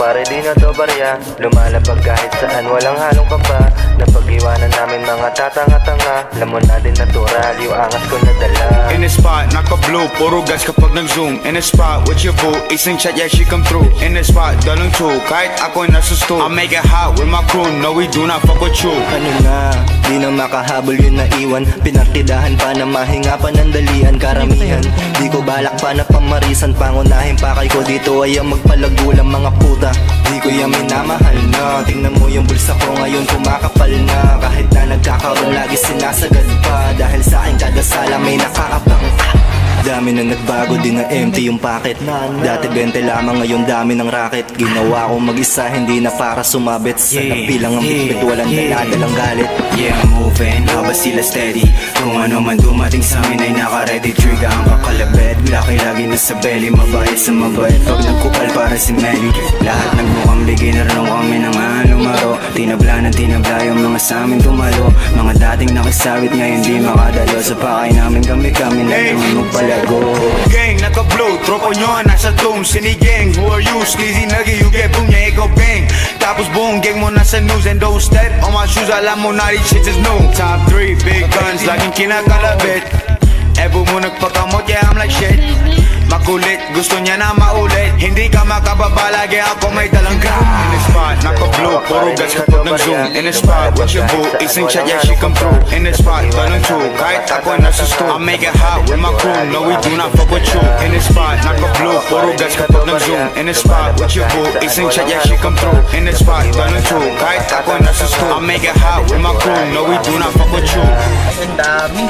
pare di na to barya. Lumalapag kahit saan walang halong kaba. Napag-iwanan namin mga tatanga-tanga. Alam mo na din natural yung angas ko nadala. In the spot, naka-blue, puro gas kapag nag-zoom. In the spot, with your boo, isang chat, yeah, she come through. In the spot, dalang two, kahit ako nasa stool. I make it hot with my crew, no we do not fuck with you. Ano na, di na makahabol yun na iwan. Pinaktidahan pa na mahinga pa ng dalian. Karamihan, di ko balak pa na pamarisan. Pangunahin pa kay ko dito ay ang magpalagulang mga puta. Di ko yung minamahal na. Tingnan mo yung bulsa ko ngayon kumakapal na. Kahit na nagkakaroon lagi sinasagad pa. Dahil sa akin kada sala may nakaabang. Dami na nagbago, di na empty yung packet. Dati 20 lamang, ngayon dami ng racket. Ginawa ko mag-isa, hindi na para sumabit. Sa napilang ang bitbit, walang daladalang galit. Yeah, I'm moving, habang sila steady. Kung ano man dumating sa amin ay naka-ready. Trigger ang kakalabet, laki lagi na sa belly. Mabait sa mabait, pag nagkupal para si Melly. Lahat nagmukhang beginner nung kami nang lumaro. Tinabla yung mga sa amin tumalo. Mga dating nakisawit ngayon di makadalo. Sa pakay namin kami na naman magpala. Gang, naka-blue, tropa nyo nasa tomb. Sinigang, who are you? Sleazy nugget, you get boom, yeah, ikaw bang. Tapos boom, gang mo nasa news. And those step on my shoes, alam mo na these shit is new. Top 3, big guns, laging kinakalabit. Evo mo nagpakamot, yeah, I'm like shit. Makulit, gusto niya na maulit. Hindi ka makababa, lagi ako may dalang gram. In the spot, naka-blue, puro gas kapag nag-zoom. In the spot, with your boo, isang chat, yeah, she come through. In the spot, dalang two, kahit ako nasa stool. I make it hot with my crew, no we do not fuck with you. In the spot, naka-blue, puro gas kapag nag-zoom. In the spot, with your boo, isang chat, yeah, she come through. In the spot, dalang two, kahit ako nasa stool. I make it hot with my crew, no we do not fuck with you. Ang dami.